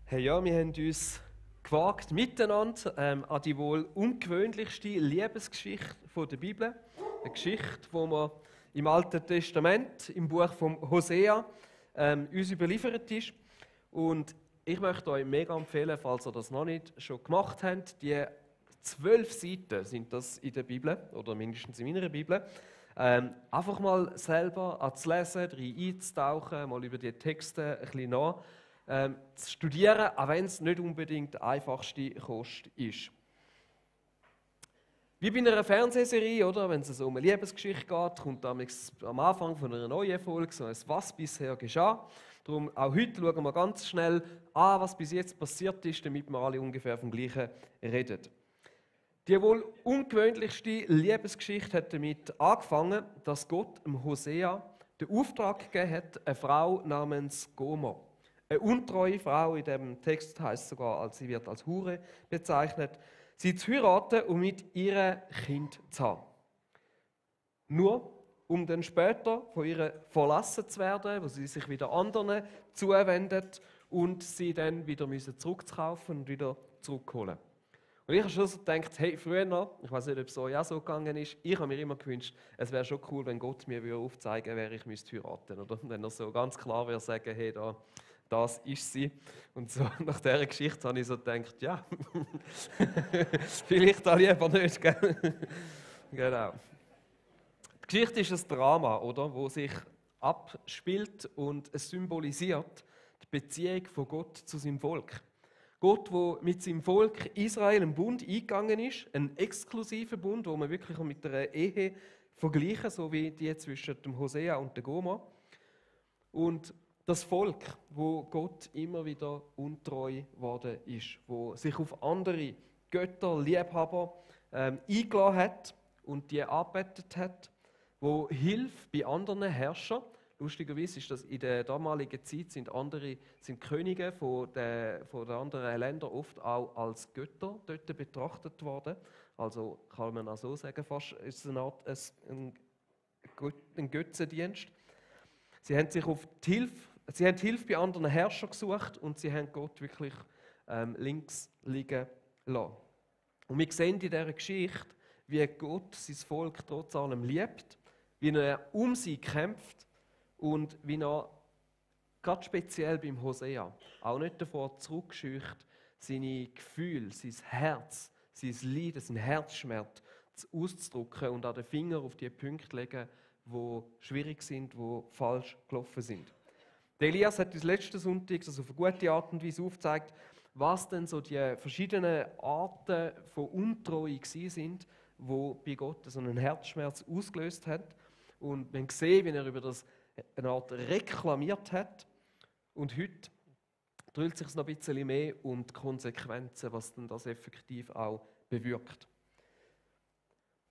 Hey, ja, wir haben uns gewagt, miteinander an die wohl ungewöhnlichste Liebesgeschichte der Bibel. Eine Geschichte, die wir im Alten Testament, im Buch von Hosea, uns überliefert ist. Und ich möchte euch mega empfehlen, falls ihr das noch nicht schon gemacht habt, die 12 Seiten sind das in der Bibel, oder mindestens in meiner Bibel. Einfach mal selber zu lesen, rein einzutauchen, mal über die Texte ein bisschen nach. Zu studieren, auch wenn es nicht unbedingt die einfachste Kost ist. Wie bei einer Fernsehserie, oder? Wenn es so um eine Liebesgeschichte geht, kommt am Anfang von einer neuen Folge so ein «Was bisher geschah». Darum auch heute schauen wir ganz schnell an, was bis jetzt passiert ist, damit wir alle ungefähr vom Gleichen reden. Die wohl ungewöhnlichste Liebesgeschichte hat damit angefangen, dass Gott dem Hosea den Auftrag gegeben hat, eine Frau namens Gomer. Eine untreue Frau, in dem Text heißt es sogar, sie wird als Hure bezeichnet, sie zu heiraten und mit ihrem Kind zu haben. Nur, um dann später von ihr verlassen zu werden, wo sie sich wieder anderen zuwendet und sie dann wieder zurückzukaufen und wieder zurückholen. Und ich habe schon so gedacht, hey, früher noch, ich weiß nicht, ob es euch auch so gegangen ist, ich habe mir immer gewünscht, es wäre schon cool, wenn Gott mir aufzeigen würde, wer ich heiraten müsste. Oder wenn er so ganz klar würde sagen, hey, das ist sie. Und so nach dieser Geschichte habe ich so gedacht, ja, vielleicht auch lieber nicht. Gell? Genau. Die Geschichte ist ein Drama, oder, wo sich abspielt und es symbolisiert die Beziehung von Gott zu seinem Volk. Gott, der mit seinem Volk Israel einen Bund eingegangen ist, einen exklusiven Bund, wo man wirklich mit einer Ehe vergleichen, so wie die zwischen dem Hosea und der Gomer. Und das Volk, wo Gott immer wieder untreu geworden ist, wo sich auf andere Götter, Liebhaber eingeladen hat und die angebetet hat, wo Hilfe bei anderen Herrschern. Lustigerweise ist das in der damaligen Zeit sind Könige von den anderen Ländern oft auch als Götter dort betrachtet worden. Also kann man auch so sagen, fast ist es eine Art ein Götzendienst. Sie haben Hilfe bei anderen Herrschern gesucht und sie haben Gott wirklich links liegen lassen. Und wir sehen in dieser Geschichte, wie Gott sein Volk trotz allem liebt, wie er um sie kämpft und wie er gerade speziell beim Hosea auch nicht davor zurückscheucht, seine Gefühle, sein Herz, sein Leiden, sein Herzschmerz auszudrücken und an den Finger auf die Punkte legen, die schwierig sind, die falsch gelaufen sind. Der Elias hat uns letzten Sonntag das auf eine gute Art und Weise aufgezeigt, was denn so die verschiedenen Arten von Untreue sind, die bei Gott so einen Herzschmerz ausgelöst hat. Und wir sehen, wie er über das eine Art reklamiert hat. Und heute dreht es sich noch ein bisschen mehr um die Konsequenzen, was denn das effektiv auch bewirkt.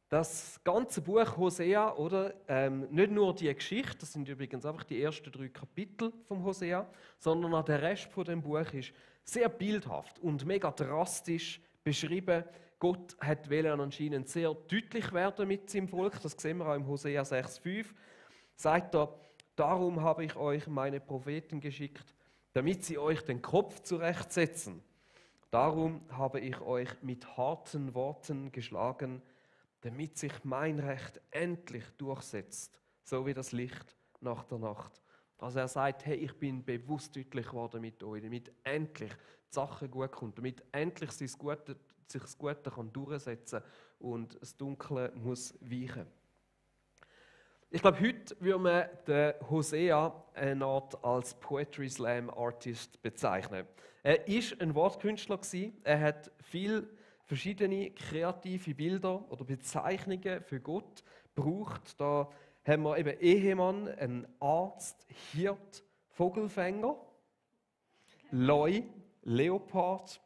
Das ganze Buch Hosea, oder, nicht nur die Geschichte, das sind übrigens einfach die ersten 3 Kapitel vom Hosea, sondern auch der Rest von dem Buch ist sehr bildhaft und mega drastisch beschrieben. Gott hat anscheinend sehr deutlich werden mit seinem Volk, das sehen wir auch im Hosea 6,5. Sagt er, darum habe ich euch meine Propheten geschickt, damit sie euch den Kopf zurechtsetzen. Darum habe ich euch mit harten Worten geschlagen, damit sich mein Recht endlich durchsetzt, so wie das Licht nach der Nacht. Also er sagt, hey, ich bin bewusst deutlich geworden mit euch, damit endlich die Sache gut kommt, damit endlich sich das Gute kann durchsetzen und das Dunkle muss weichen. Ich glaube, heute würde man den Hosea eine Art als Poetry Slam Artist bezeichnen. Er war ein Wortkünstler, er hat viele verschiedene kreative Bilder oder Bezeichnungen für Gott gebraucht. Da haben wir eben Ehemann, einen Arzt, Hirt, Vogelfänger, Leu, Leopard,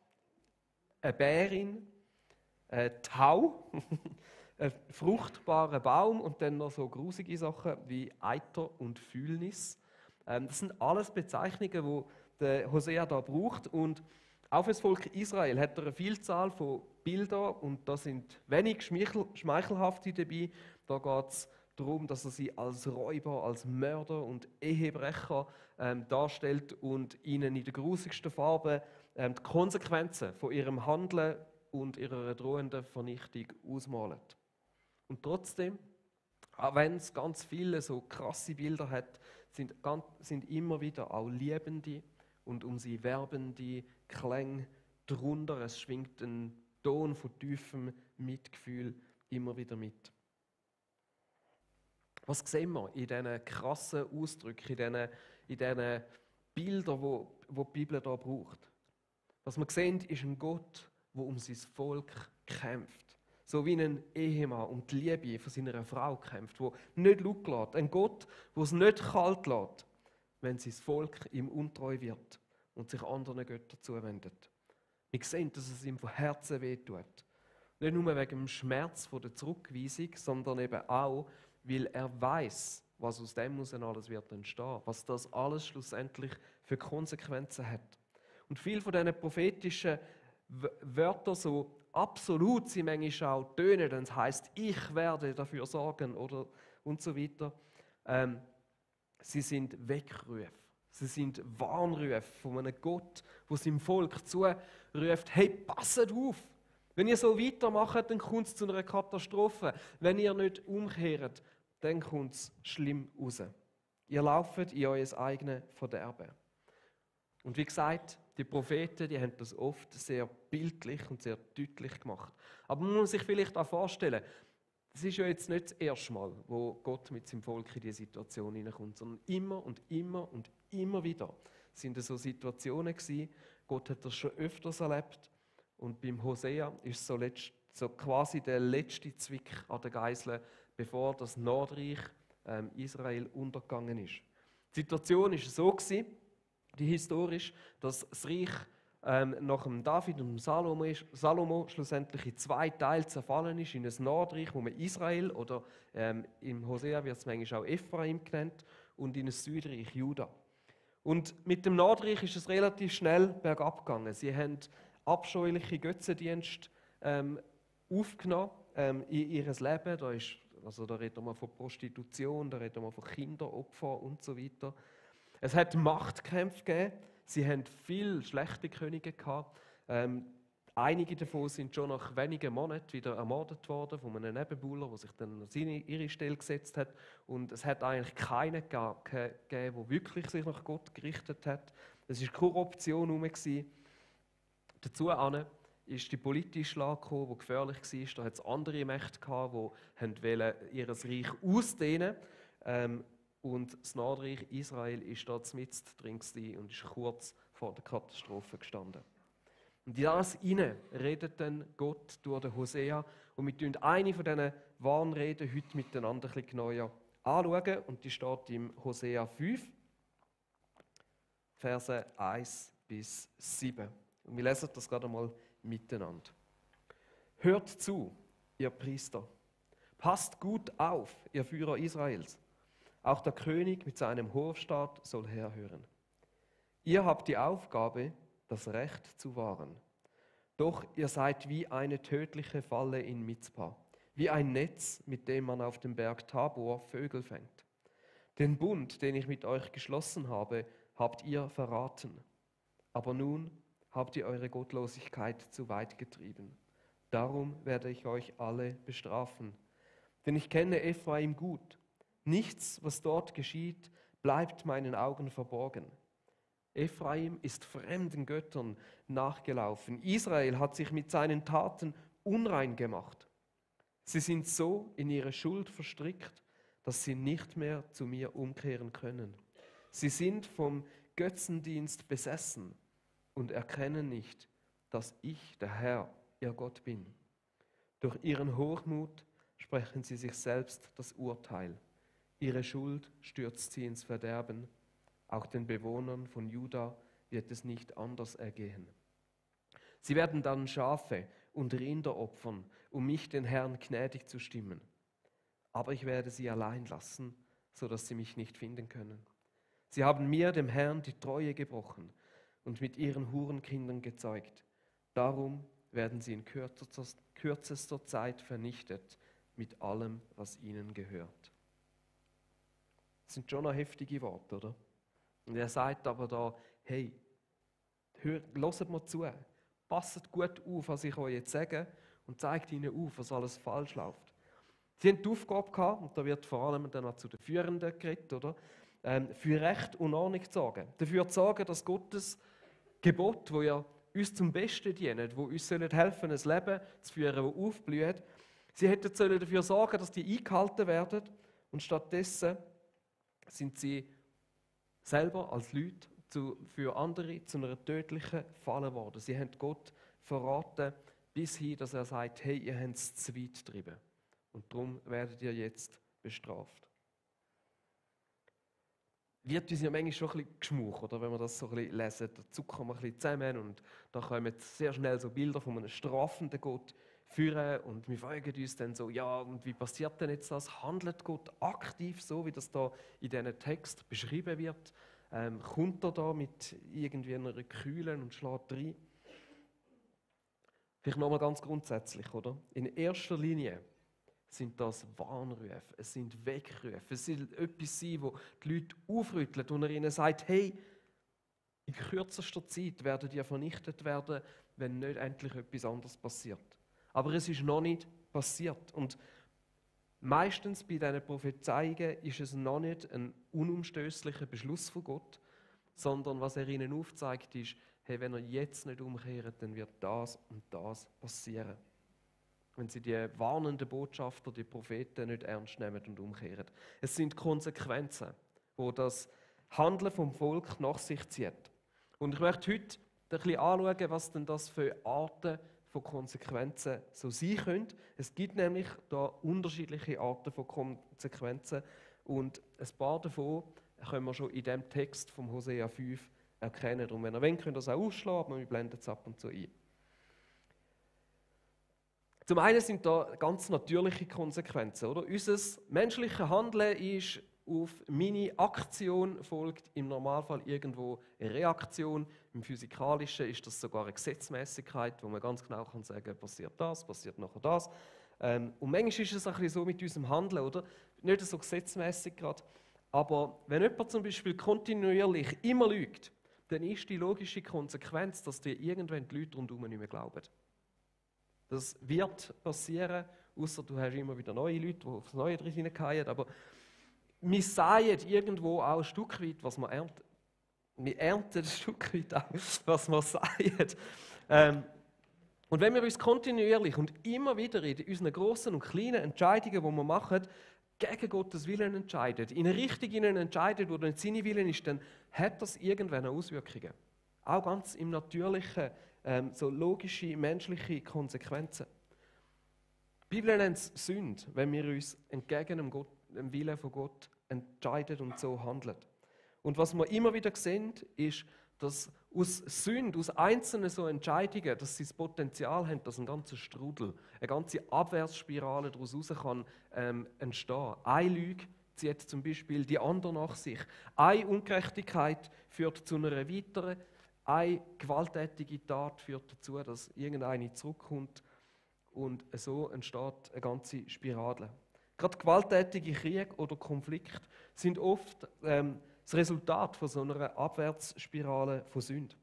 eine Bärin, ein Tau, ein fruchtbarer Baum und dann noch so grusige Sachen wie Eiter und Fühlnis. Das sind alles Bezeichnungen, die der Hosea da braucht. Und auch für das Volk Israel hat er eine Vielzahl von Bildern und da sind wenig schmeichelhafte dabei. Da geht es darum, dass er sie als Räuber, als Mörder und Ehebrecher darstellt und ihnen in der grusigsten Farbe die Konsequenzen von ihrem Handeln und ihrer drohenden Vernichtung ausmalen. Und trotzdem, auch wenn es ganz viele so krasse Bilder hat, sind immer wieder auch liebende und um sie werbende Klänge drunter. Es schwingt ein Ton von tiefem Mitgefühl immer wieder mit. Was sehen wir in diesen krassen Ausdrücken, in diesen Bildern, die die Bibel hier braucht? Was wir sehen, ist ein Gott, der um sein Volk kämpft. So wie ein Ehemann um die Liebe von seiner Frau kämpft, der nicht laut lässt. Ein Gott, der es nicht kalt lässt, wenn sein Volk ihm untreu wird und sich anderen Göttern zuwendet. Wir sehen, dass es ihm von Herzen wehtut. Nicht nur wegen dem Schmerz von der Zurückweisung, sondern eben auch, weil er weiß, was aus dem alles wird entstehen, was das alles schlussendlich für Konsequenzen hat. Und viele von diesen prophetischen Wörtern, so absolut sie manchmal auch tönen, denn es heisst, ich werde dafür sorgen oder und so weiter. Sie sind Weckrufe. Sie sind Warnrufe von einem Gott, der seinem Volk zuruft, hey, passet auf! Wenn ihr so weitermacht, dann kommt es zu einer Katastrophe. Wenn ihr nicht umkehrt, dann kommt es schlimm raus. Ihr lauft in euer eigenes Verderben. Und wie gesagt, die Propheten, die haben das oft sehr bildlich und sehr deutlich gemacht. Aber man muss sich vielleicht auch vorstellen, das ist ja jetzt nicht das erste Mal, wo Gott mit seinem Volk in diese Situation hineinkommt, sondern immer und immer und immer wieder sind es so Situationen gewesen. Gott hat das schon öfters erlebt. Und beim Hosea ist so quasi der letzte Zwick an der Geißel, bevor das Nordreich Israel untergegangen ist. Die Situation ist so gewesen, die historisch, dass das Reich nach dem David und dem Salomo schlussendlich in zwei Teile zerfallen ist, in ein Nordreich, wo man Israel oder im Hosea wird es manchmal auch Ephraim genannt, und in ein Südreich Juda. Und mit dem Nordreich ist es relativ schnell bergab gegangen. Sie haben abscheuliche Götzendienste aufgenommen in ihr Leben. Da reden wir von Prostitution, da reden wir von Kinderopfern und so weiter. Es hat Machtkämpfe gegeben. Sie hatten viele schlechte Könige gehabt. Einige davon sind schon nach wenigen Monaten wieder ermordet worden von einem Nebenbuhler, der sich dann an ihre Stelle gesetzt hat. Und es hat eigentlich keinen gegeben, der wirklich sich nach Gott gerichtet hat. Es war Korruption herum. Dazu ist die politische Lage gekommen, die gefährlich war. Da hat es andere Mächte gehabt, die ihr Reich ausdehnen wollten. Und das Nordreich Israel ist dort mitten drin und ist kurz vor der Katastrophe gestanden. Und in das hinein redet dann Gott durch den Hosea. Und wir schauen eine von diesen Warnreden heute miteinander ein bisschen genauer anschauen. Und die steht im Hosea 5, Verse 1 bis 7. Und wir lesen das gerade mal miteinander. Hört zu, ihr Priester. Passt gut auf, ihr Führer Israels. Auch der König mit seinem Hofstaat soll herhören. Ihr habt die Aufgabe, das Recht zu wahren. Doch ihr seid wie eine tödliche Falle in Mizpah, wie ein Netz, mit dem man auf dem Berg Tabor Vögel fängt. Den Bund, den ich mit euch geschlossen habe, habt ihr verraten. Aber nun habt ihr eure Gottlosigkeit zu weit getrieben. Darum werde ich euch alle bestrafen. Denn ich kenne Ephraim gut. Nichts, was dort geschieht, bleibt meinen Augen verborgen. Ephraim ist fremden Göttern nachgelaufen. Israel hat sich mit seinen Taten unrein gemacht. Sie sind so in ihre Schuld verstrickt, dass sie nicht mehr zu mir umkehren können. Sie sind vom Götzendienst besessen und erkennen nicht, dass ich, der Herr, ihr Gott bin. Durch ihren Hochmut sprechen sie sich selbst das Urteil. Ihre Schuld stürzt sie ins Verderben. Auch den Bewohnern von Juda wird es nicht anders ergehen. Sie werden dann Schafe und Rinder opfern, um mich, den Herrn, gnädig zu stimmen. Aber ich werde sie allein lassen, sodass sie mich nicht finden können. Sie haben mir, dem Herrn, die Treue gebrochen und mit ihren Hurenkindern gezeugt. Darum werden sie in kürzester Zeit vernichtet mit allem, was ihnen gehört. Das sind schon noch heftige Worte, oder? Und er sagt aber da, hey, hört mir zu. Passt gut auf, was ich euch jetzt sage und zeigt ihnen auf, was alles falsch läuft. Sie haben die Aufgabe gehabt, und da wird vor allem dann auch zu den Führenden geredet, oder? Für Recht und Ordnung zu sorgen. Dafür zu sorgen, dass Gottes Gebot, wo ja uns zum Besten dienen, wo uns helfen sollen, ein Leben zu führen, das aufblüht, sie hätten dafür sorgen, dass die eingehalten werden, und stattdessen sind sie selber als Leute für andere zu einer tödlichen Falle geworden. Sie haben Gott verraten, bis hin, dass er sagt, hey, ihr habt es zu weit getrieben. Und darum werdet ihr jetzt bestraft. Wird uns ja manchmal schon ein bisschen geschmuch, oder? Wenn wir das so ein bisschen lesen, da zucken wir ein bisschen zusammen und da kommen sehr schnell so Bilder von einem strafenden Gott führen und wir fragen uns dann so, ja, und wie passiert denn jetzt das? Handelt Gott aktiv so, wie das da in diesem Text beschrieben wird? Kommt er da mit irgendwie einer Kühle und schlägt rein? Vielleicht nochmal ganz grundsätzlich, oder? In erster Linie sind das Warnrufe, es sind Weckrufe, es sind etwas, wo die Leute aufrütteln und er ihnen sagt, hey, in kürzester Zeit werdet ihr vernichtet werden, wenn nicht endlich etwas anderes passiert. Aber es ist noch nicht passiert. Und meistens bei diesen Prophezeiungen ist es noch nicht ein unumstößlicher Beschluss von Gott, sondern was er ihnen aufzeigt ist, hey, wenn ihr jetzt nicht umkehrt, dann wird das und das passieren. Wenn sie die warnenden Botschafter, die Propheten nicht ernst nehmen und umkehren. Es sind Konsequenzen, wo das Handeln vom Volk nach sich zieht. Und ich möchte heute ein bisschen anschauen, was denn das für Arten von Konsequenzen so sein können. Es gibt nämlich da unterschiedliche Arten von Konsequenzen und ein paar davon können wir schon in dem Text vom Hosea 5 erkennen. Und wenn ihr wollt, könnt ihr das auch ausschlagen, aber wir blenden es ab und zu ein. Zum einen sind da ganz natürliche Konsequenzen. Oder? Unser menschliches Handeln ist auf meine Aktion folgt im Normalfall irgendwo eine Reaktion. Im Physikalischen ist das sogar eine Gesetzmäßigkeit, wo man ganz genau kann sagen, passiert das, passiert nachher das. Und manchmal ist es ein bisschen so mit unserem Handeln, oder? Nicht so gesetzmäßig gerade. Aber wenn jemand zum Beispiel kontinuierlich immer lügt, dann ist die logische Konsequenz, dass dir irgendwann die Leute rundherum nicht mehr glauben. Das wird passieren, außer du hast immer wieder neue Leute, die aufs Neue drin hineingehen. Aber wir säen irgendwo auch ein Stück weit, was wir ernten. Wir ernten ein Stück weit auch, was wir säen. Und wenn wir uns kontinuierlich und immer wieder in unseren grossen und kleinen Entscheidungen, die wir machen, gegen Gottes Willen entscheiden, in eine Richtung entscheiden, wo nicht seine Willen ist, dann hat das irgendwann Auswirkungen. Auch ganz im Natürlichen, so logische, menschliche Konsequenzen. Die Bibel nennt es Sünde, wenn wir uns entgegen dem Willen von Gott entscheiden und so handeln. Und was wir immer wieder sehen, ist, dass aus Sünde, aus einzelnen so Entscheidungen, dass sie das Potenzial haben, dass ein ganzer Strudel, eine ganze Abwärtsspirale daraus kann entstehen. Eine Lüge zieht zum Beispiel die andere nach sich. Eine Ungerechtigkeit führt zu einer weiteren. Eine gewalttätige Tat führt dazu, dass irgendeine zurückkommt und so entsteht eine ganze Spirale. Gerade gewalttätige Kriege oder Konflikte sind oft das Resultat von so einer Abwärtsspirale von Sünde.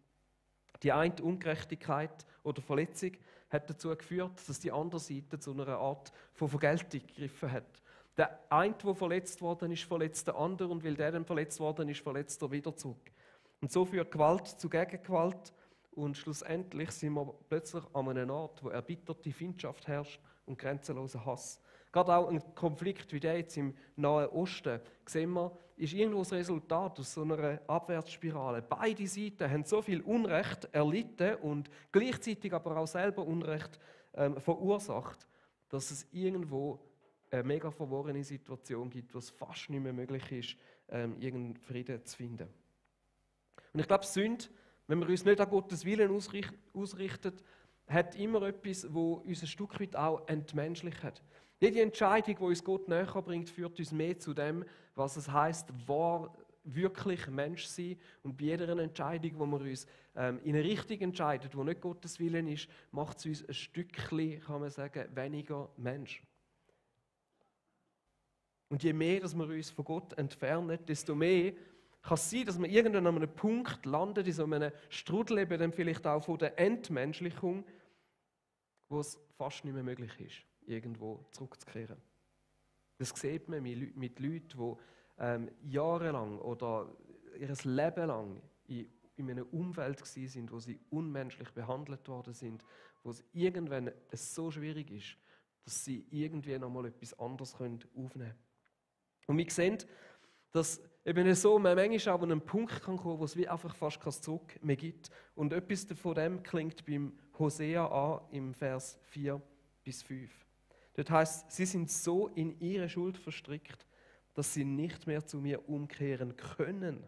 Die eine Ungerechtigkeit oder Verletzung hat dazu geführt, dass die andere Seite zu einer Art von Vergeltung gegriffen hat. Der eine, der verletzt worden ist, verletzt den anderen und weil der dann verletzt worden ist, verletzt er wieder zurück. Und so führt Gewalt zu Gegengewalt und schlussendlich sind wir plötzlich an einem Ort, wo erbitterte Feindschaft herrscht und grenzenloser Hass. Gerade auch ein Konflikt wie der jetzt im Nahen Osten, sehen wir, ist irgendwo das Resultat aus so einer Abwärtsspirale. Beide Seiten haben so viel Unrecht erlitten und gleichzeitig aber auch selber Unrecht verursacht, dass es irgendwo eine mega verworrene Situation gibt, wo es fast nicht mehr möglich ist, irgendeinen Frieden zu finden. Und ich glaube, Sünde, wenn wir uns nicht an Gottes Willen ausrichten, hat immer etwas, wo uns ein Stück weit auch entmenschlicht. Jede Entscheidung, die uns Gott näher bringt, führt uns mehr zu dem, was es heisst, wahr wirklich Mensch sein. Und bei jeder Entscheidung, wo wir uns in eine Richtung entscheiden, die nicht Gottes Willen ist, macht es uns ein Stückchen, kann man sagen, weniger Mensch. Und je mehr, dass wir uns von Gott entfernen, desto mehr kann es sein, dass man irgendwann an einem Punkt landet, in so einem Strudel, eben dann vielleicht auch von der Entmenschlichung, wo es fast nicht mehr möglich ist, irgendwo zurückzukehren. Das sieht man mit Leuten, die jahrelang oder ihr Leben lang in einem Umfeld waren, wo sie unmenschlich behandelt worden sind, wo es irgendwann so schwierig ist, dass sie irgendwie nochmal etwas anderes aufnehmen können. Und wir sehen, dass eben so man manchmal auch an einen Punkt kann kommen, wo es wie einfach fast kein Zurück mehr gibt. Und etwas von dem klingt beim Hosea an, im Vers 4 bis 5. Dort heißt, sie sind so in ihre Schuld verstrickt, dass sie nicht mehr zu mir umkehren können.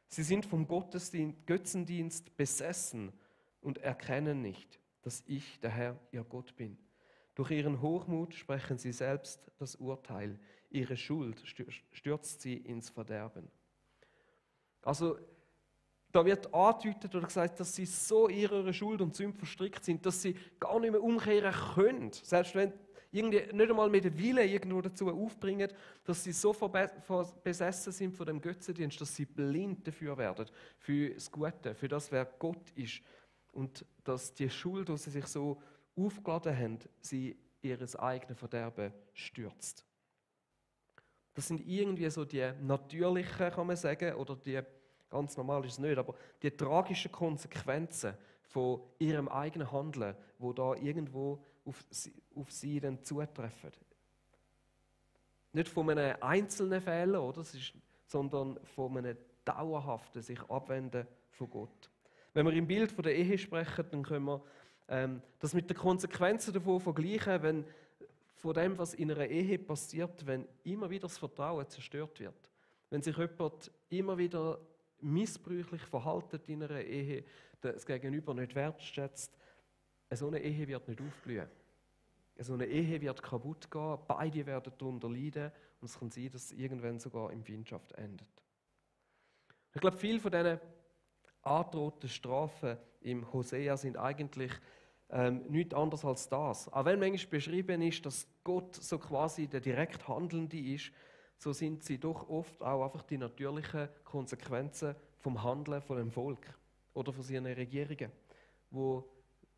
Sie sind vom Götzendienst besessen und erkennen nicht, dass ich, der Herr, ihr Gott bin. Durch ihren Hochmut sprechen sie selbst das Urteil. Ihre Schuld stürzt sie ins Verderben. Also, da wird angedeutet oder gesagt, dass sie so in ihrer Schuld und Sünde verstrickt sind, dass sie gar nicht mehr umkehren können. Selbst wenn irgendwie nicht einmal mit dem Willen irgendwo dazu aufbringen, dass sie so besessen sind von dem Götzendienst, dass sie blind dafür werden, für das Gute, für das, wer Gott ist. Und dass die Schuld, die sie sich so aufgeladen haben, sie ihres eigenen Verderben stürzt. Das sind irgendwie so die natürlichen, kann man sagen, oder die, ganz normal ist es nicht, aber die tragischen Konsequenzen von ihrem eigenen Handeln, wo da irgendwo auf sie dann zutreffen. Nicht von einem einzelnen Fehler, oder? Sondern von einem dauerhaften sich abwenden von Gott. Wenn wir im Bild von der Ehe sprechen, dann können wir das mit den Konsequenzen davon vergleichen, wenn von dem, was in einer Ehe passiert, wenn immer wieder das Vertrauen zerstört wird. Wenn sich jemand immer wieder missbräuchlich verhaltet in einer Ehe, das Gegenüber nicht wertschätzt, so eine Ehe wird nicht aufblühen. So eine Ehe wird kaputt gehen, beide werden darunter leiden und es kann sein, dass es irgendwann sogar in Feindschaft endet. Ich glaube, viele von diesen angedrohten Strafen im Hosea sind eigentlich nichts anderes als das. Auch wenn manchmal beschrieben ist, dass Gott so quasi der direkt Handelnde ist, so sind sie doch oft auch einfach die natürlichen Konsequenzen vom Handeln von dem Volk oder von seinen Regierungen, wo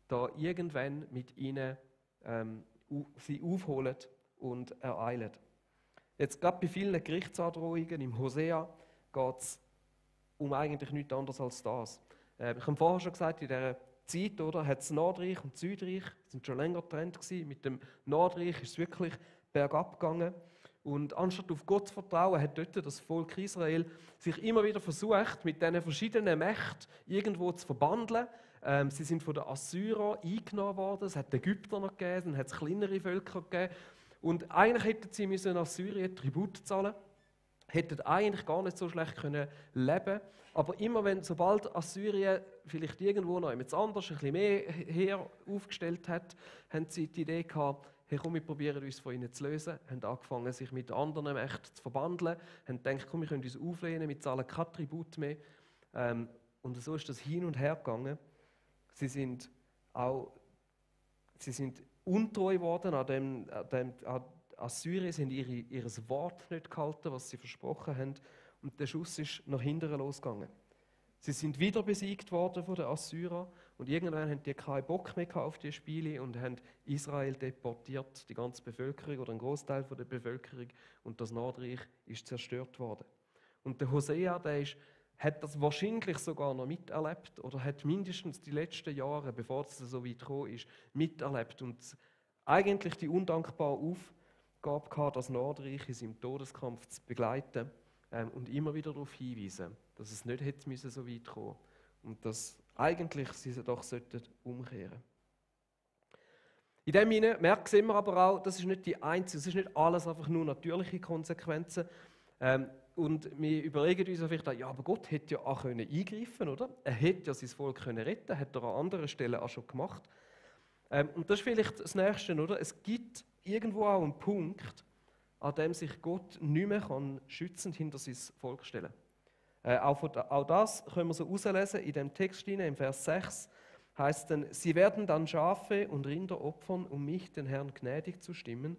da irgendwann mit ihnen sie aufholen und ereilen. Jetzt gerade bei vielen Gerichtsandrohungen im Hosea geht es um eigentlich nichts anderes als das. Ich habe vorher schon gesagt, in dieser Zeit hat das Nordreich und das Südreich sind schon länger getrennt gewesen. Mit dem Nordreich ist es wirklich bergab gegangen. Und anstatt auf Gott zu vertrauen, hat dort das Volk Israel sich immer wieder versucht, mit diesen verschiedenen Mächten irgendwo zu verbandeln. Sie sind von den Assyrern eingenommen worden, es hat Ägypter noch gegeben, dann hat es kleinere Völker gegeben. Und eigentlich hätten sie müssen nach Syrien Tribut zahlen, hätten eigentlich gar nicht so schlecht können leben. Aber immer sobald Assyrien vielleicht irgendwo noch jemand anders ein bisschen mehr Heer aufgestellt hat, haben sie die Idee gehabt, hey, komm, wir probieren uns von ihnen zu lösen, haben angefangen, sich mit anderen Mächten zu verbandeln, haben gedacht, komm, wir können uns auflehnen, wir zahlen kein Tribut mehr. Und so ist das hin und her gegangen. Sie sind untreu geworden an Assyrien, sie haben ihr Wort nicht gehalten, was sie versprochen haben. Und der Schuss ist nach hinten losgegangen. Sie sind wieder besiegt worden von den Assyrern und irgendwann haben die keinen Bock mehr auf die Spiele und haben Israel deportiert, die ganze Bevölkerung oder ein Großteil der Bevölkerung, und das Nordreich ist zerstört worden. Und der Hosea, hat das wahrscheinlich sogar noch miterlebt oder hat mindestens die letzten Jahre, bevor es so weit gekommen ist, miterlebt und eigentlich die undankbare Aufgabe gehabt, das Nordreich in seinem Todeskampf zu begleiten und immer wieder darauf hinweisen, dass es nicht hätte so weit kommen und dass eigentlich sie doch umkehren sollten. In dem Sinne sehen wir aber auch, das ist nicht die einzige, es ist nicht alles einfach nur natürliche Konsequenzen. Und wir überlegen uns vielleicht auch, ja, aber Gott hätte ja auch eingreifen können, oder? Er hätte ja sein Volk retten können, hat er an anderen Stellen auch schon gemacht. Und das ist vielleicht das Nächste, oder? Es gibt irgendwo auch einen Punkt, an dem sich Gott nicht mehr schützend hinter sein Volk stellen kann. Auch das können wir so herauslesen in dem Text im Vers 6. Heißt dann, sie werden dann Schafe und Rinder opfern, um mich, den Herrn, gnädig zu stimmen,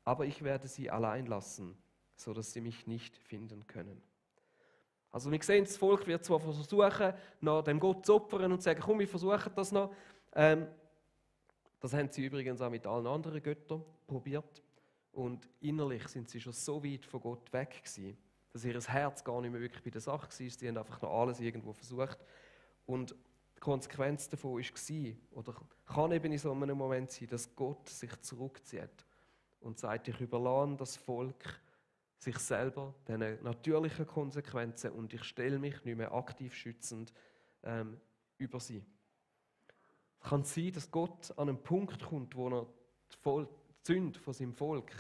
aber ich werde sie allein lassen, sodass sie mich nicht finden können. Also wir sehen, das Volk wird zwar versuchen, nach dem Gott zu opfern und zu sagen, komm, wir versuchen das noch. Das haben sie übrigens auch mit allen anderen Göttern probiert. Und innerlich sind sie schon so weit von Gott weg gewesen, dass ihr Herz gar nicht mehr wirklich bei der Sache war. Sie haben einfach noch alles irgendwo versucht. Und die Konsequenz davon war, oder kann eben in so einem Moment sein, dass Gott sich zurückzieht und sagt, ich überlasse das Volk sich selber, diesen natürlichen Konsequenzen, und ich stelle mich nicht mehr aktiv schützend über sie. Es kann sein, dass Gott an einen Punkt kommt, wo er die Sünde von seinem Volk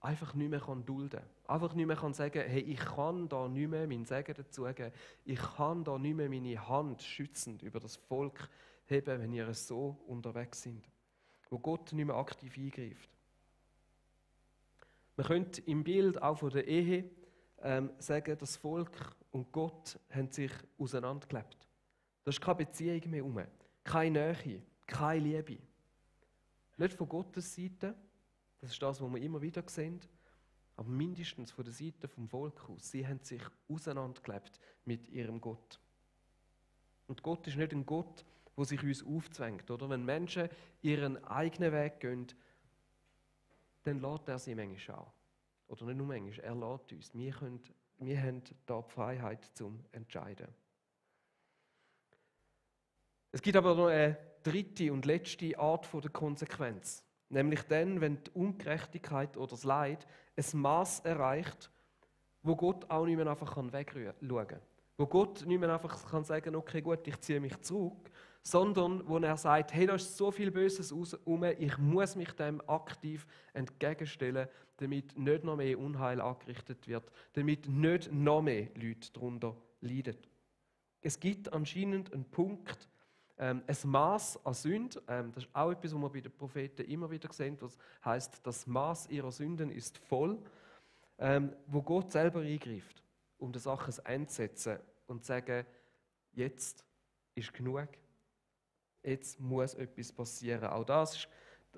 einfach nicht mehr dulden kann. Einfach nicht mehr sagen, hey, ich kann da nicht mehr meinen Segen dazugeben. Ich kann da nicht mehr meine Hand schützend über das Volk heben, wenn ihr so unterwegs sind. Wo Gott nicht mehr aktiv eingreift. Man könnte im Bild auch von der Ehe sagen, das Volk und Gott haben sich auseinandergelebt. Da ist keine Beziehung mehr herum, keine Nähe, keine Liebe. Nicht von Gottes Seite, das ist das, was wir immer wieder sehen, aber mindestens von der Seite vom Volk aus. Sie haben sich auseinandergelebt mit ihrem Gott. Und Gott ist nicht ein Gott, der sich uns aufzwängt. Oder? Wenn Menschen ihren eigenen Weg gehen, dann lässt er sie manchmal auch. Oder nicht nur manchmal, er lässt uns. Wir haben da die Freiheit zum Entscheiden. Es gibt aber noch eine dritte und letzte Art der Konsequenz. Nämlich dann, wenn die Ungerechtigkeit oder das Leid ein Maß erreicht, wo Gott auch nicht mehr einfach wegschauen kann. Wo Gott nicht mehr einfach kann sagen, okay gut, ich ziehe mich zurück, sondern wo er sagt, hey, da ist so viel Böses herum, ich muss mich dem aktiv entgegenstellen, damit nicht noch mehr Unheil angerichtet wird, damit nicht noch mehr Leute darunter leiden. Es gibt anscheinend einen Punkt, ein Maß an Sünde, das ist auch etwas, was wir bei den Propheten immer wieder sehen, was heisst, das Maß ihrer Sünden ist voll, wo Gott selber eingreift, um der Sache ein Ende zu setzen und zu sagen, jetzt ist genug, jetzt muss etwas passieren. Auch das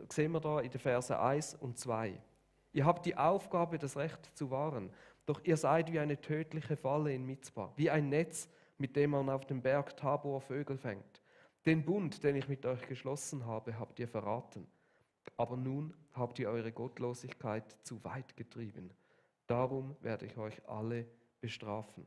sehen wir da in den Versen 1 und 2. Ihr habt die Aufgabe, das Recht zu wahren, doch ihr seid wie eine tödliche Falle in Mizpah, wie ein Netz, mit dem man auf dem Berg Tabor Vögel fängt. Den Bund, den ich mit euch geschlossen habe, habt ihr verraten. Aber nun habt ihr eure Gottlosigkeit zu weit getrieben. Darum werde ich euch alle bestrafen.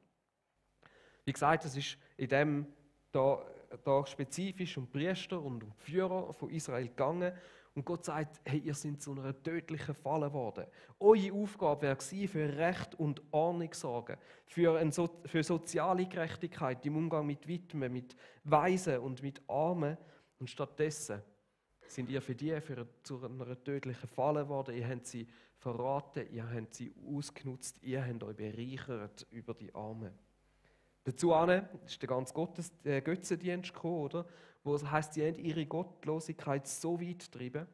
Wie gesagt, es ist in dem da spezifisch um Priester und um Führer von Israel gegangen. Und Gott sagt, hey, ihr seid zu einer tödlichen Falle geworden. Eure Aufgabe wäre gewesen, für Recht und Ordnung zu sorgen, für soziale Gerechtigkeit im Umgang mit Witwen, mit Waisen und mit Armen. Und stattdessen sind ihr zu einer tödlichen Falle geworden. Ihr habt sie verraten, ihr habt sie ausgenutzt, ihr habt euch bereichert über die Armen. Dazu ist der ganze Götzendienst gekommen, oder? Wo es heisst, sie haben ihre Gottlosigkeit so weit getrieben,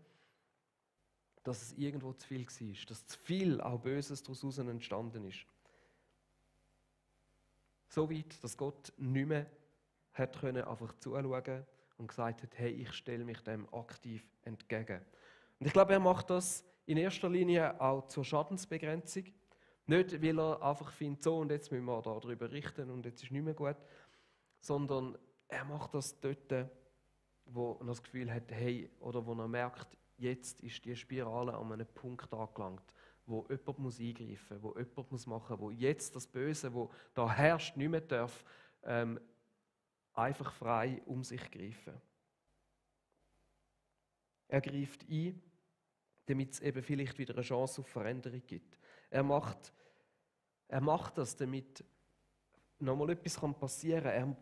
dass es irgendwo zu viel war, dass zu viel auch Böses daraus entstanden ist. So weit, dass Gott nicht mehr hat können einfach zuschauen und gesagt hat, hey, ich stelle mich dem aktiv entgegen. Und ich glaube, er macht das in erster Linie auch zur Schadensbegrenzung. Nicht, weil er einfach findet, so und jetzt müssen wir darüber richten und jetzt ist nicht mehr gut, sondern er macht das dort, wo er das Gefühl hat, hey, oder wo er merkt, jetzt ist die Spirale an einem Punkt angelangt, wo jemand muss eingreifen muss, wo jemand muss machen, wo jetzt das Böse, wo da herrscht, nicht mehr darf, einfach frei um sich greifen. Er greift ein, damit es eben vielleicht wieder eine Chance auf Veränderung gibt. Er macht das, damit nochmal etwas passieren kann.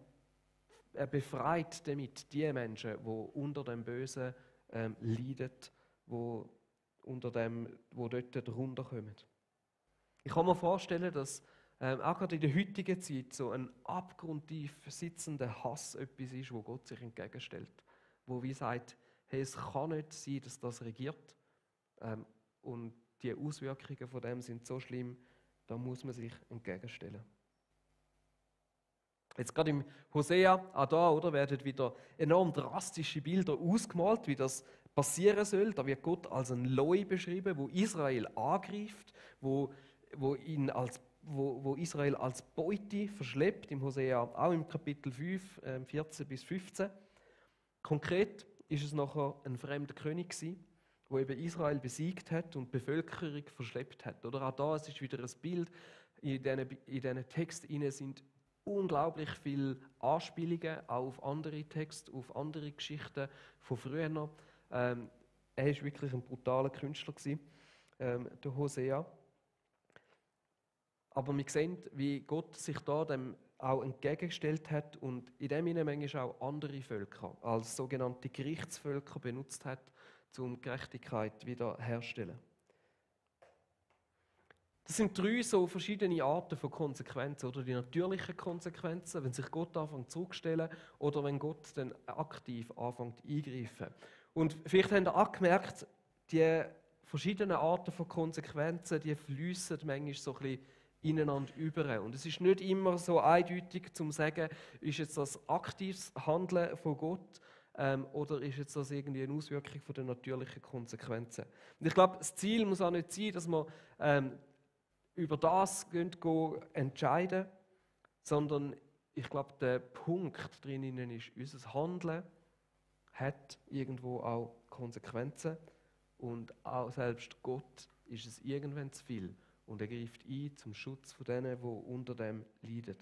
Er befreit damit die Menschen, die unter dem Bösen leiden, die dort drunter kommen. Ich kann mir vorstellen, dass auch gerade in der heutigen Zeit so ein abgrundtief sitzender Hass etwas ist, wo Gott sich entgegenstellt. Wo wie sagt, hey, es kann nicht sein, dass das regiert. Und die Auswirkungen von dem sind so schlimm, da muss man sich entgegenstellen. Jetzt gerade im Hosea, auch da, oder, werden wieder enorm drastische Bilder ausgemalt, wie das passieren soll. Da wird Gott als ein Loi beschrieben, wo Israel angreift, wo ihn als wo Israel als Beute verschleppt, im Hosea, auch im Kapitel 5, 14 bis 15. Konkret ist es nachher ein fremder König gewesen, der eben Israel besiegt hat und die Bevölkerung verschleppt hat. Oder auch da, es ist wieder ein Bild, in diesen Texten sind unglaublich viele Anspielungen auch auf andere Texte, auf andere Geschichten von früher. Er war wirklich ein brutaler Künstler gewesen, der Hosea. Aber wir sehen, wie Gott sich da dem auch entgegengestellt hat und in dem Sinne manchmal auch andere Völker als sogenannte Gerichtsvölker benutzt hat, um Gerechtigkeit wiederherzustellen. Das sind 3 so verschiedene Arten von Konsequenzen, oder die natürlichen Konsequenzen, wenn sich Gott anfängt zurückzustellen oder wenn Gott dann aktiv anfängt eingreifen. Und vielleicht habt ihr auch gemerkt, die verschiedenen Arten von Konsequenzen, die fließen manchmal so ein bisschen ineinander über. Und es ist nicht immer so eindeutig zu sagen, ist jetzt das aktives Handeln von Gott oder ist jetzt das irgendwie eine Auswirkung von den natürlichen Konsequenzen. Und ich glaube, das Ziel muss auch nicht sein, dass wir über das entscheiden, sondern ich glaube, der Punkt drinnen ist, unser Handeln hat irgendwo auch Konsequenzen und auch selbst Gott ist es irgendwann zu viel. Und er greift ein zum Schutz von denen, die unter dem leiden.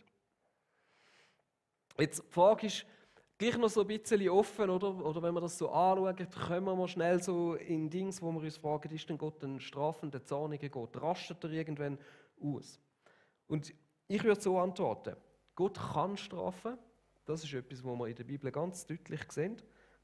Jetzt die Frage ist gleich noch so ein bisschen offen, oder wenn wir das so anschauen, kommen wir mal schnell so in Dings, wo wir uns fragen, ist denn Gott ein strafender, zorniger Gott? Rastet er irgendwann aus? Und ich würde so antworten, Gott kann strafen, das ist etwas, was wir in der Bibel ganz deutlich sehen,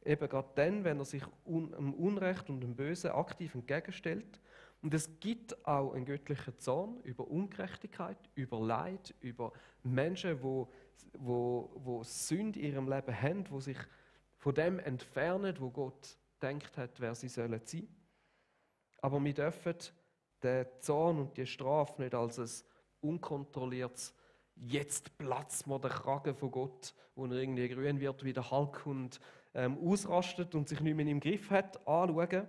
eben gerade dann, wenn er sich dem Unrecht und dem Bösen aktiv entgegenstellt. Und es gibt auch einen göttlichen Zorn über Ungerechtigkeit, über Leid, über Menschen, die Sünde in ihrem Leben haben, die sich von dem entfernen, wo Gott denkt hat, wer sie sein sollen. Aber wir dürfen den Zorn und die Strafe nicht als ein unkontrolliertes «Jetzt platzt mir der Kragen von Gott», wo er irgendwie grün wird wie der Hulk und ausrastet und sich nicht mehr im Griff hat, anschauen.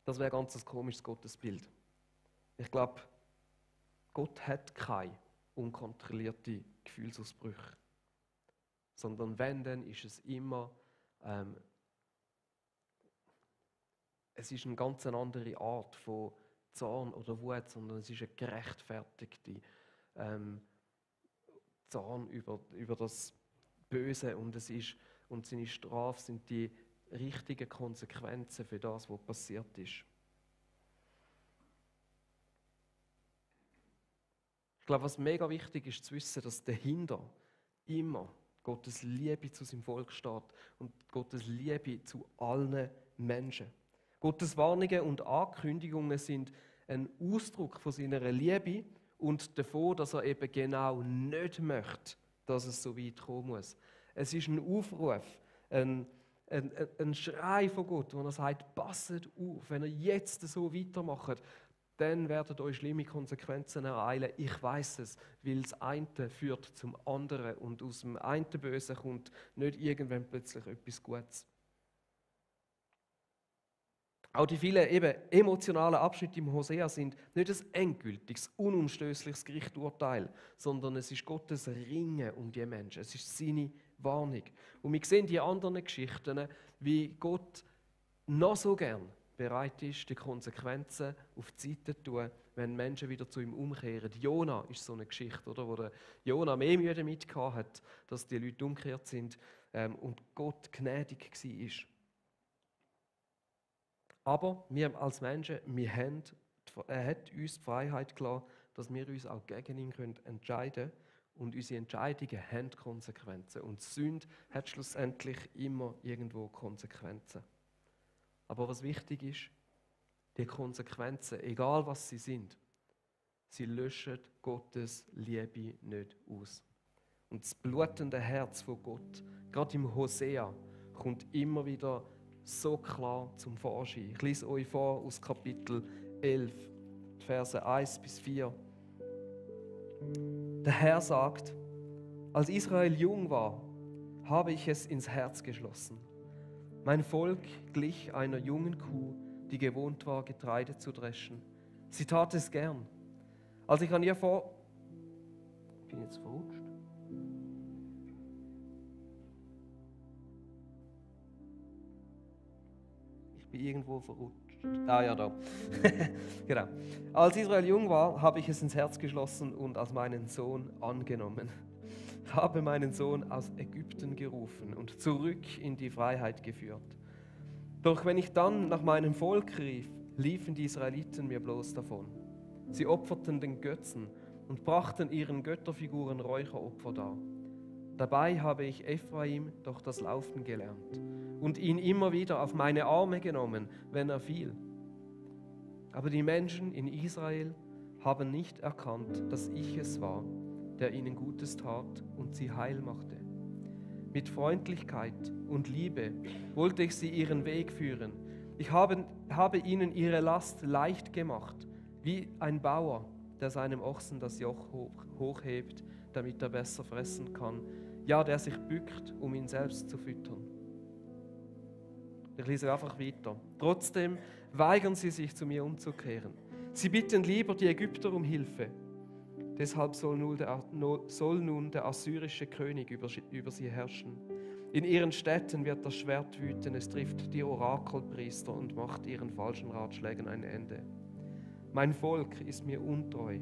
Das wäre ganz ein komisches Gottesbild. Ich glaube, Gott hat keine unkontrollierten Gefühlsausbrüche. Sondern wenn, dann ist es immer, es ist eine ganz andere Art von Zorn oder Wut, sondern es ist eine gerechtfertigte Zorn über das Böse und seine Strafe sind die richtigen Konsequenzen für das, was passiert ist. Ich glaube, was mega wichtig ist zu wissen, dass dahinter immer Gottes Liebe zu seinem Volk steht und Gottes Liebe zu allen Menschen. Gottes Warnungen und Ankündigungen sind ein Ausdruck von seiner Liebe und davon, dass er eben genau nicht möchte, dass es so weit kommen muss. Es ist ein Aufruf, ein Schrei von Gott, wo er sagt, passet auf, wenn ihr jetzt so weitermacht, dann werden euch schlimme Konsequenzen ereilen. Ich weiß es, weil das eine führt zum anderen und aus dem einen Bösen kommt nicht irgendwann plötzlich etwas Gutes. Auch die vielen eben emotionalen Abschnitte im Hosea sind nicht ein endgültiges, unumstößliches Gerichtsurteil, sondern es ist Gottes Ringen um die Menschen. Es ist seine Warnung. Und wir sehen die anderen Geschichten, wie Gott noch so gern bereit ist, die Konsequenzen auf die Seite zu tun, wenn Menschen wieder zu ihm umkehren. Jona ist so eine Geschichte, oder, wo der Jona mehr Mühe damit hat, dass die Leute umgekehrt sind und Gott gnädig war. Aber wir als Menschen, er hat uns die Freiheit gelassen, dass wir uns auch gegen ihn entscheiden können. Und unsere Entscheidungen haben Konsequenzen. Und Sünde hat schlussendlich immer irgendwo Konsequenzen. Aber was wichtig ist, die Konsequenzen, egal was sie sind, sie löschen Gottes Liebe nicht aus. Und das blutende Herz von Gott, gerade im Hosea, kommt immer wieder so klar zum Vorschein. Ich lese euch vor aus Kapitel 11, Verse 1 bis 4. Der Herr sagt, als Israel jung war, habe ich es ins Herz geschlossen. Mein Volk glich einer jungen Kuh, die gewohnt war, Getreide zu dreschen. Sie tat es gern. Also ich habe hier vor... Bin ich jetzt verrutscht? Ich bin irgendwo verrutscht. Ah ja, da. Genau. Als Israel jung war, habe ich es ins Herz geschlossen und als meinen Sohn angenommen. Habe meinen Sohn aus Ägypten gerufen und zurück in die Freiheit geführt. Doch wenn ich dann nach meinem Volk rief, liefen die Israeliten mir bloß davon. Sie opferten den Götzen und brachten ihren Götterfiguren Räucheropfer dar. Dabei habe ich Ephraim doch das Laufen gelernt und ihn immer wieder auf meine Arme genommen, wenn er fiel. Aber die Menschen in Israel haben nicht erkannt, dass ich es war, der ihnen Gutes tat und sie heil machte. Mit Freundlichkeit und Liebe wollte ich sie ihren Weg führen. Ich habe ihnen ihre Last leicht gemacht, wie ein Bauer, der seinem Ochsen das Joch hochhebt, damit er besser fressen kann, ja, der sich bückt, um ihn selbst zu füttern. Ich lese einfach weiter. Trotzdem weigern sie sich, zu mir umzukehren. Sie bitten lieber die Ägypter um Hilfe. Deshalb soll nun der assyrische König über sie herrschen. In ihren Städten wird das Schwert wüten, es trifft die Orakelpriester und macht ihren falschen Ratschlägen ein Ende. Mein Volk ist mir untreu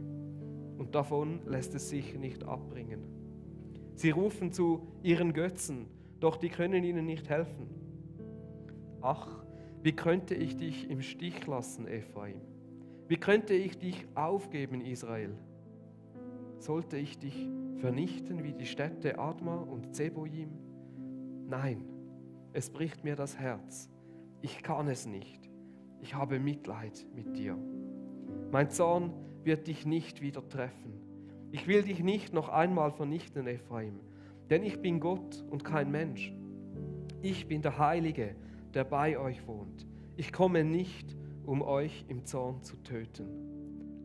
und davon lässt es sich nicht abbringen. Sie rufen zu ihren Götzen, doch die können ihnen nicht helfen. Ach, wie könnte ich dich im Stich lassen, Ephraim? Wie könnte ich dich aufgeben, Israel? Sollte ich dich vernichten wie die Städte Adma und Zeboim? Nein, es bricht mir das Herz. Ich kann es nicht. Ich habe Mitleid mit dir. Mein Zorn wird dich nicht wieder treffen. Ich will dich nicht noch einmal vernichten, Ephraim, denn ich bin Gott und kein Mensch. Ich bin der Heilige, der bei euch wohnt. Ich komme nicht, um euch im Zorn zu töten.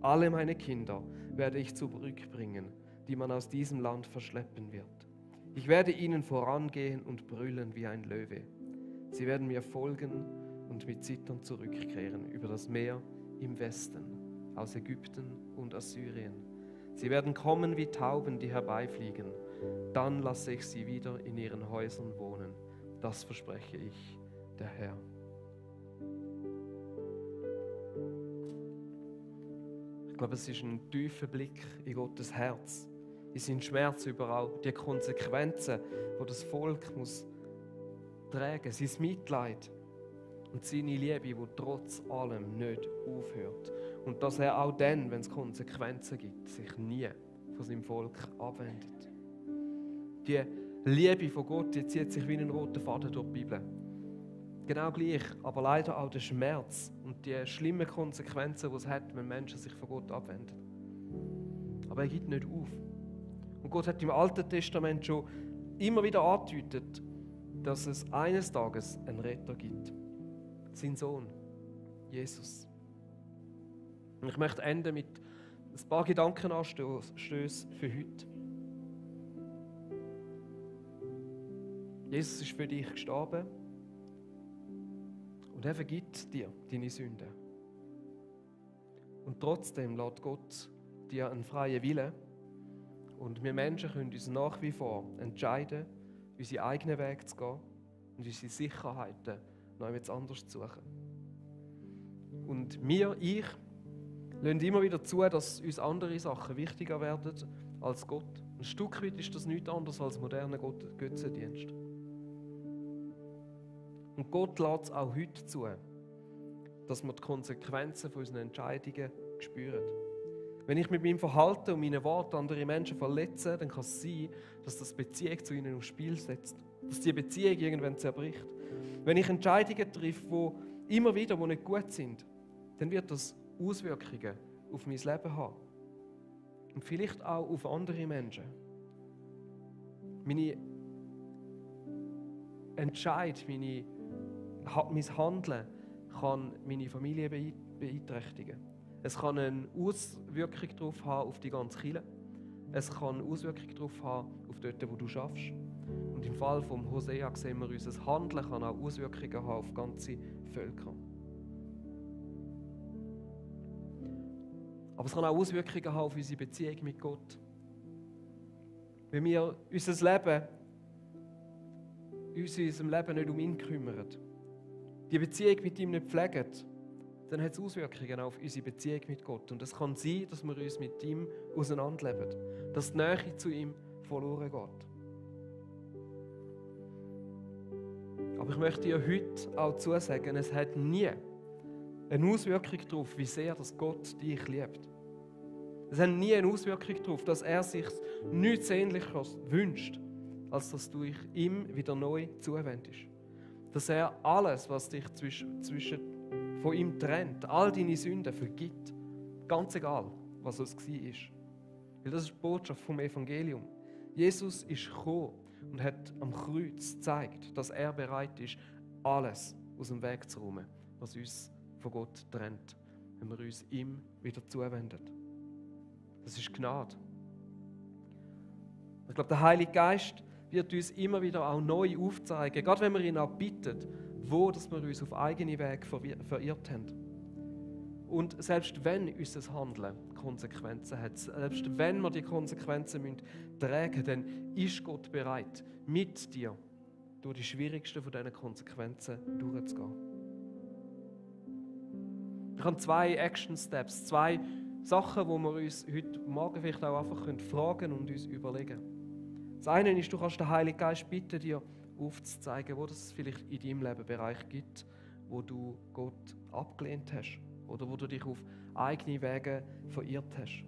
Alle meine Kinder werde ich zurückbringen, die man aus diesem Land verschleppen wird. Ich werde ihnen vorangehen und brüllen wie ein Löwe. Sie werden mir folgen und mit Zittern zurückkehren über das Meer im Westen, aus Ägypten und Assyrien. Sie werden kommen wie Tauben, die herbeifliegen. Dann lasse ich sie wieder in ihren Häusern wohnen. Das verspreche ich, der Herr. Ich glaube, es ist ein tiefer Blick in Gottes Herz, in seinen Schmerz über auch die Konsequenzen, die das Volk muss tragen, sein Mitleid und seine Liebe, die trotz allem nicht aufhört. Und dass er auch dann, wenn es Konsequenzen gibt, sich nie von seinem Volk abwendet. Die Liebe von Gott, die zieht sich wie ein roter Faden durch die Bibel. Genau gleich, aber leider auch der Schmerz und die schlimmen Konsequenzen, die es hat, wenn Menschen sich von Gott abwenden. Aber er gibt nicht auf. Und Gott hat im Alten Testament schon immer wieder angedeutet, dass es eines Tages einen Retter gibt. Sein Sohn, Jesus. Und ich möchte enden mit ein paar Gedankenanstößen für heute. Jesus ist für dich gestorben und er vergibt dir deine Sünden. Und trotzdem lässt Gott dir einen freien Willen und wir Menschen können uns nach wie vor entscheiden, unsere eigenen Wege zu gehen und unsere Sicherheiten noch etwas anderes zu suchen. Und ich lassen immer wieder zu, dass uns andere Sachen wichtiger werden als Gott. Ein Stück weit ist das nichts anderes als moderner Götzendienst. Und Gott lässt es auch heute zu, dass wir die Konsequenzen von unseren Entscheidungen spüren. Wenn ich mit meinem Verhalten und meinen Worten andere Menschen verletze, dann kann es sein, dass das Beziehung zu ihnen aufs Spiel setzt. Dass die Beziehung irgendwann zerbricht. Wenn ich Entscheidungen treffe, die immer wieder nicht gut sind, dann wird das Auswirkungen auf mein Leben haben. Und vielleicht auch auf andere Menschen. Meine Entscheidung, mein Handeln kann meine Familie beeinträchtigen. Es kann eine Auswirkung darauf haben auf die ganze Kirche. Es kann eine Auswirkung darauf haben auf dort, wo du schaffst. Und im Fall von Hosea sehen wir, unser Handeln kann auch Auswirkungen haben auf ganze Völker. Aber es kann auch Auswirkungen haben auf unsere Beziehung mit Gott. Wenn wir uns in unserem Leben nicht um ihn kümmern, die Beziehung mit ihm nicht pflegen, dann hat es Auswirkungen auf unsere Beziehung mit Gott. Und es kann sein, dass wir uns mit ihm auseinanderleben, dass die Nähe zu ihm verloren geht. Aber ich möchte dir heute auch zusagen, es hat nie eine Auswirkung darauf, wie sehr das Gott dich liebt. Es hat nie eine Auswirkung darauf, dass er sich nichts Sehnlicheres wünscht, als dass du dich ihm wieder neu zuwendest. Dass er alles, was dich von ihm trennt, all deine Sünden vergibt. Ganz egal, was es war. Weil das ist die Botschaft vom Evangelium. Jesus ist gekommen und hat am Kreuz gezeigt, dass er bereit ist, alles aus dem Weg zu räumen, was uns von Gott trennt, wenn wir uns ihm wieder zuwenden. Das ist Gnade. Ich glaube, der Heilige Geist wird uns immer wieder auch neu aufzeigen, gerade wenn wir ihn auch bitten, wo dass wir uns auf eigene Wege verirrt haben. Und selbst wenn unser Handeln Konsequenzen hat, selbst wenn wir die Konsequenzen tragen müssen, dann ist Gott bereit, mit dir durch die schwierigsten von diesen Konsequenzen durchzugehen. Ich habe 2 Action Steps, 2 Sachen, die wir uns heute Morgen vielleicht auch einfach fragen und uns überlegen können. Das eine ist, du kannst den Heiligen Geist bitten, dir aufzuzeigen, wo es vielleicht in deinem Leben Bereich gibt, wo du Gott abgelehnt hast oder wo du dich auf eigene Wege verirrt hast.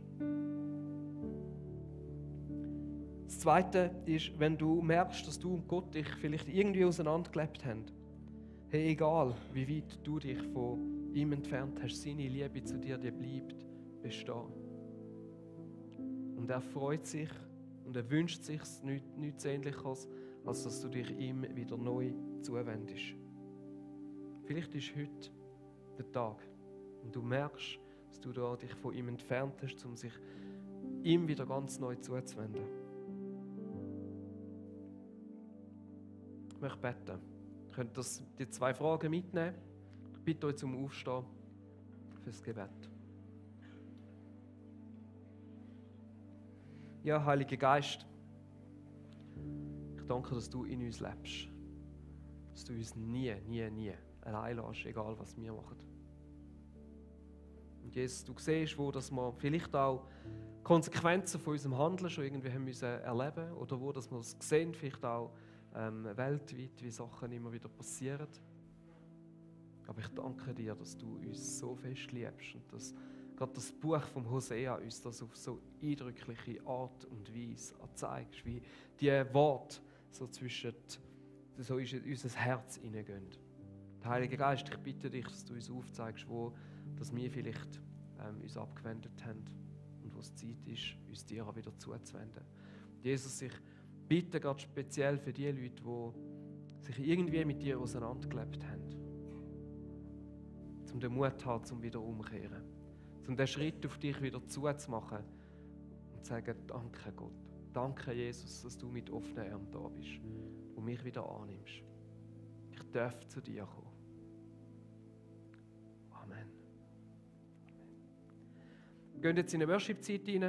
Das Zweite ist, wenn du merkst, dass du und Gott dich vielleicht irgendwie auseinandergelebt haben. Hey, egal wie weit du dich von ihm entfernt hast, seine Liebe zu dir, die bleibt bestehen. Und er freut sich und er wünscht sich nichts Ähnliches, als dass du dich ihm wieder neu zuwendest. Vielleicht ist heute der Tag und du merkst, dass du dich von ihm entfernt hast, um sich ihm wieder ganz neu zuzuwenden. Ich möchte beten. Ihr könnt die 2 Fragen mitnehmen. Ich bitte euch zum Aufstehen für das Gebet. Ja, Heiliger Geist, ich danke, dass du in uns lebst. Dass du uns nie allein lässt, egal was wir machen. Und Jesus, du siehst, wo dass wir vielleicht auch Konsequenzen von unserem Handeln schon irgendwie haben müssen erleben oder wo dass wir es sehen, vielleicht auch weltweit, wie Sachen immer wieder passieren. Aber ich danke dir, dass du uns so fest liebst und dass gerade das Buch vom Hosea uns das auf so eindrückliche Art und Weise zeigt, wie die Worte so in unser Herz hineingehen. Der Heilige Geist, ich bitte dich, dass du uns aufzeigst, wo dass wir vielleicht uns abgewendet haben und wo es Zeit ist, uns dir auch wieder zuzuwenden. Jesus, ich bitte gerade speziell für die Leute, die sich irgendwie mit dir auseinandergelebt haben, um den Mut zu haben, um wieder umzukehren, um den Schritt auf dich wieder zuzumachen und zu sagen, danke Gott, danke Jesus, dass du mit offenen Armen da bist und mich wieder annimmst. Ich darf zu dir kommen. Amen. Wir gehen jetzt in eine Worship-Zeit rein.